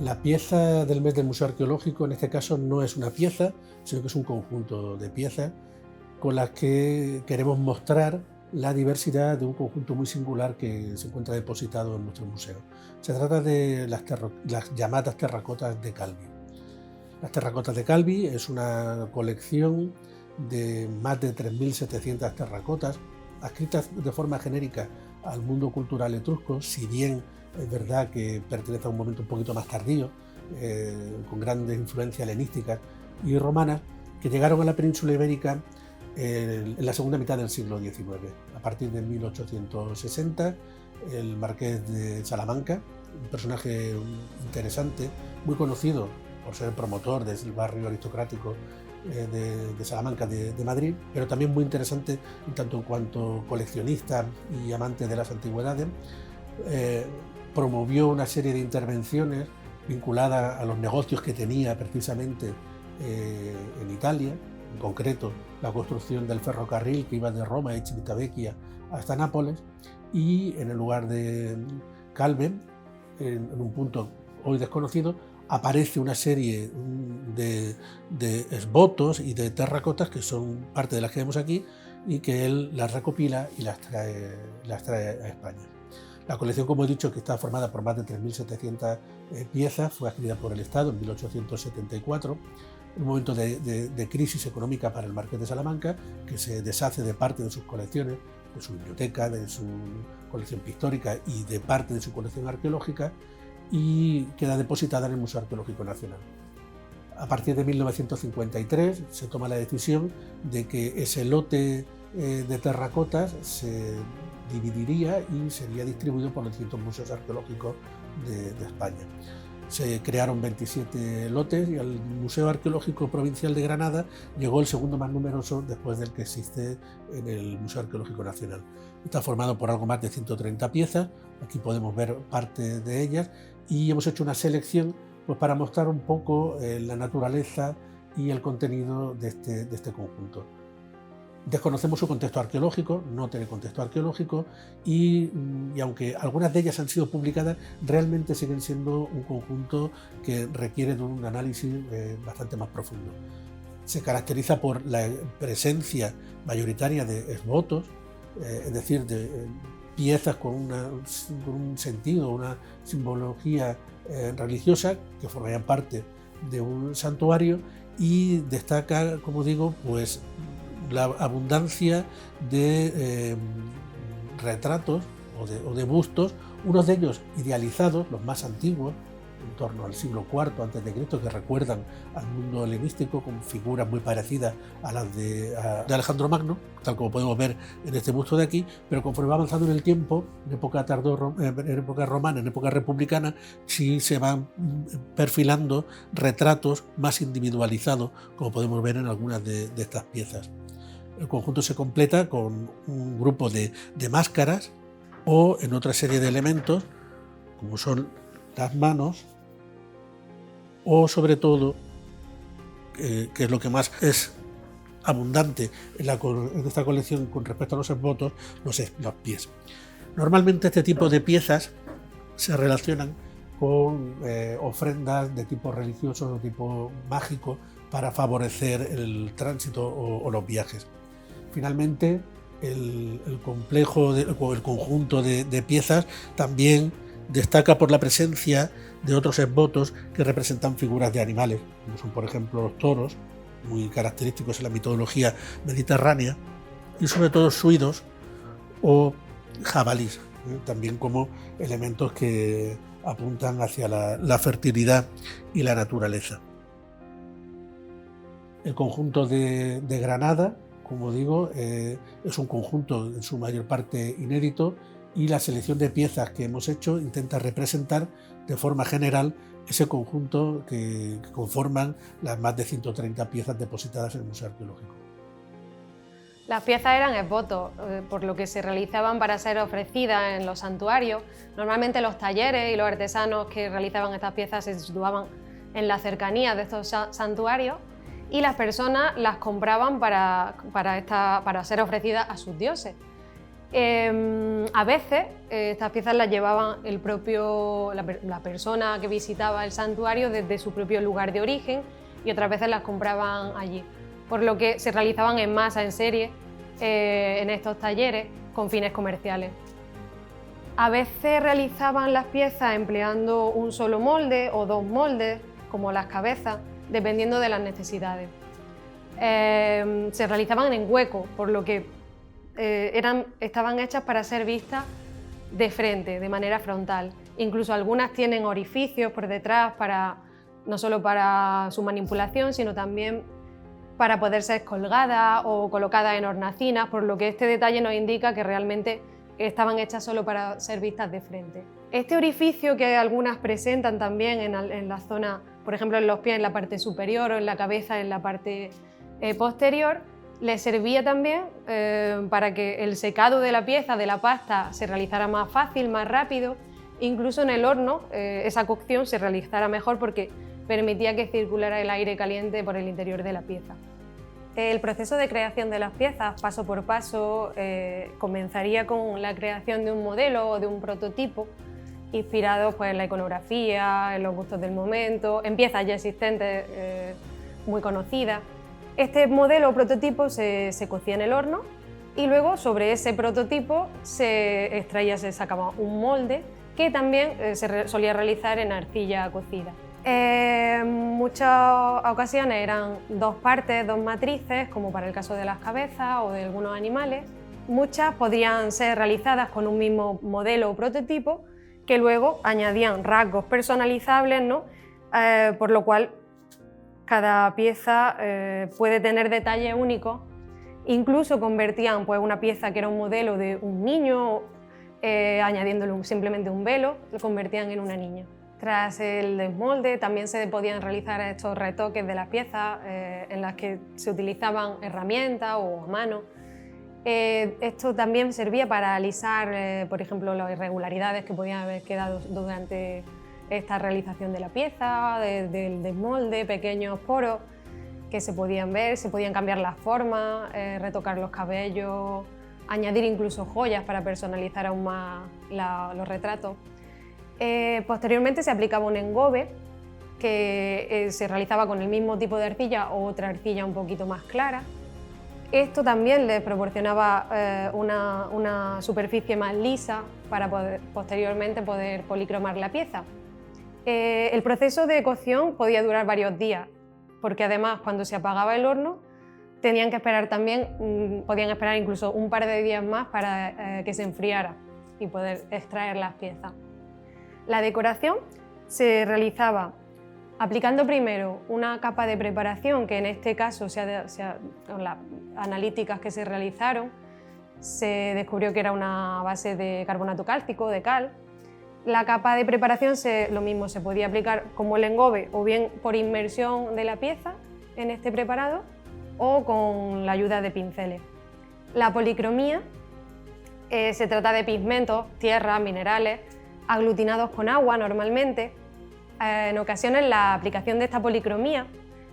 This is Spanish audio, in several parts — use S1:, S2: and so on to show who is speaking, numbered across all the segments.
S1: La pieza del mes del Museo Arqueológico en este caso no es una pieza, sino que es un conjunto de piezas con las que queremos mostrar la diversidad de un conjunto muy singular que se encuentra depositado en nuestro museo. Se trata de las llamadas terracotas de Calvi. Las terracotas de Calvi es una colección de más de 3.700 terracotas adscritas de forma genérica al mundo cultural etrusco, si bien es verdad que pertenece a un momento un poquito más tardío, con grandes influencias helenísticas y romanas, que llegaron a la península ibérica en la segunda mitad del siglo XIX. A partir de 1860, el marqués de Salamanca, un personaje interesante, muy conocido por ser el promotor del barrio aristocrático de Salamanca de Madrid, pero también muy interesante en tanto en cuanto coleccionista y amante de las antigüedades. Promovió una serie de intervenciones vinculadas a los negocios que tenía precisamente en Italia, en concreto la construcción del ferrocarril que iba de Roma y Civitavecchia hasta Nápoles, y en el lugar de Calvi, en un punto hoy desconocido, aparece una serie de esbotos y de terracotas que son parte de las que vemos aquí y que él las recopila y las trae a España. La colección, como he dicho, que está formada por más de 3.700 piezas, fue adquirida por el Estado en 1874, en un momento de crisis económica para el marqués de Salamanca, que se deshace de parte de sus colecciones, de su biblioteca, de su colección pictórica y de parte de su colección arqueológica, y queda depositada en el Museo Arqueológico Nacional. A partir de 1953 se toma la decisión de que ese lote de terracotas se dividiría y sería distribuido por los distintos museos arqueológicos de España. Se crearon 27 lotes y al Museo Arqueológico Provincial de Granada llegó el segundo más numeroso después del que existe en el Museo Arqueológico Nacional. Está formado por algo más de 130 piezas, aquí podemos ver parte de ellas, y hemos hecho una selección pues, para mostrar un poco la naturaleza y el contenido de este conjunto. Desconocemos su contexto arqueológico, no tiene contexto arqueológico, y aunque algunas de ellas han sido publicadas, realmente siguen siendo un conjunto que requiere de un análisis bastante más profundo. Se caracteriza por la presencia mayoritaria de esbotos, es decir, de piezas con un sentido, una simbología religiosa que formarían parte de un santuario, y destaca, como digo, pues la abundancia de retratos o de bustos, unos de ellos idealizados, los más antiguos, en torno al siglo IV a.C., que recuerdan al mundo helenístico, con figuras muy parecidas a las de Alejandro Magno, tal como podemos ver en este busto de aquí, pero conforme va avanzando en el tiempo, en época romana, en época republicana, sí se van perfilando retratos más individualizados, como podemos ver en algunas de estas piezas. El conjunto se completa con un grupo de máscaras o en otra serie de elementos, como son las manos, o sobre todo, que es lo que más es abundante en esta colección con respecto a los esbotos, los pies. Normalmente este tipo de piezas se relacionan con ofrendas de tipo religioso o de tipo mágico para favorecer el tránsito o los viajes. Finalmente, el conjunto de piezas también destaca por la presencia de otros esbotos que representan figuras de animales, como son por ejemplo los toros, muy característicos en la mitología mediterránea, y sobre todo suidos o jabalís, también como elementos que apuntan hacia la fertilidad y la naturaleza. El conjunto de Granada, como digo, es un conjunto en su mayor parte inédito, y la selección de piezas que hemos hecho intenta representar de forma general ese conjunto que conforman las más de 130 piezas depositadas en el Museo Arqueológico.
S2: Las piezas eran esbotos, por lo que se realizaban para ser ofrecidas en los santuarios. Normalmente los talleres y los artesanos que realizaban estas piezas se situaban en la cercanía de estos santuarios, y las personas las compraban para ser ofrecidas a sus dioses. A veces estas piezas las llevaban la persona que visitaba el santuario desde su propio lugar de origen y otras veces las compraban allí, por lo que se realizaban en masa, en serie, en estos talleres con fines comerciales. A veces realizaban las piezas empleando un solo molde o dos moldes, como las cabezas, dependiendo de las necesidades. Se realizaban en hueco, por lo que estaban hechas para ser vistas de frente, de manera frontal. Incluso algunas tienen orificios por detrás, no solo para su manipulación, sino también para poder ser colgadas o colocadas en hornacinas, por lo que este detalle nos indica que realmente estaban hechas solo para ser vistas de frente. Este orificio que algunas presentan también en la zona, por ejemplo en los pies, en la parte superior, o en la cabeza, en la parte posterior, les servía también para que el secado de la pieza, de la pasta, se realizara más fácil, más rápido. Incluso en el horno esa cocción se realizara mejor porque permitía que circulara el aire caliente por el interior de la pieza. El proceso de creación de las piezas, paso por paso, comenzaría con la creación de un modelo o de un prototipo, inspirado pues, en la iconografía, en los gustos del momento, en piezas ya existentes muy conocidas. Este modelo o prototipo se cocía en el horno y luego sobre ese prototipo se sacaba un molde que también se solía realizar en arcilla cocida. En muchas ocasiones eran dos partes, dos matrices, como para el caso de las cabezas o de algunos animales. Muchas podrían ser realizadas con un mismo modelo o prototipo que luego añadían rasgos personalizables, ¿no? Por lo cual cada pieza puede tener detalles únicos. Incluso convertían pues, una pieza que era un modelo de un niño, añadiéndole simplemente un velo, lo convertían en una niña. Tras el desmolde también se podían realizar estos retoques de las piezas en las que se utilizaban herramientas o a mano. Esto también servía para alisar, por ejemplo, las irregularidades que podían haber quedado durante esta realización de la pieza, del desmolde, pequeños poros que se podían ver, se podían cambiar las formas, retocar los cabellos, añadir incluso joyas para personalizar aún más los retratos. Posteriormente se aplicaba un engobe que se realizaba con el mismo tipo de arcilla o otra arcilla un poquito más clara. Esto también les proporcionaba una superficie más lisa para posteriormente poder policromar la pieza. El proceso de cocción podía durar varios días, porque además cuando se apagaba el horno tenían que esperar también, podían esperar incluso un par de días más para que se enfriara y poder extraer las piezas. La decoración se realizaba aplicando primero una capa de preparación, que en este caso, con las analíticas que se realizaron, se descubrió que era una base de carbonato cálcico, de cal. La capa de preparación lo mismo se podía aplicar como el engobe, o bien por inmersión de la pieza en este preparado, o con la ayuda de pinceles. La policromía se trata de pigmentos, tierras, minerales, aglutinados con agua normalmente. En ocasiones la aplicación de esta policromía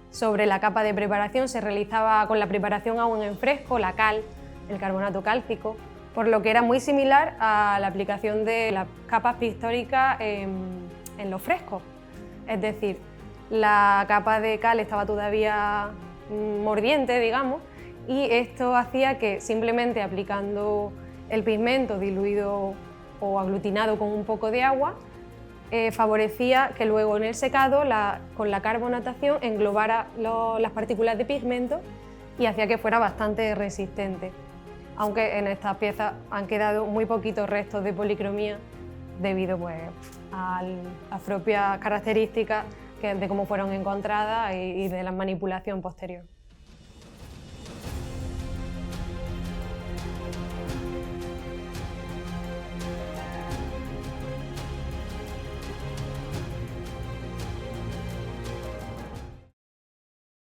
S2: sobre la capa de preparación se realizaba con la preparación aún en fresco, la cal, el carbonato cálcico, por lo que era muy similar a la aplicación de las capas pictóricas en los frescos. Es decir, la capa de cal estaba todavía mordiente, digamos, y esto hacía que simplemente aplicando el pigmento diluido o aglutinado con un poco de agua, favorecía que luego en el secado, con la carbonatación, englobara las partículas de pigmento y hacía que fuera bastante resistente. Aunque en estas piezas han quedado muy poquitos restos de policromía debido pues, a las propias características de cómo fueron encontradas y de la manipulación posterior.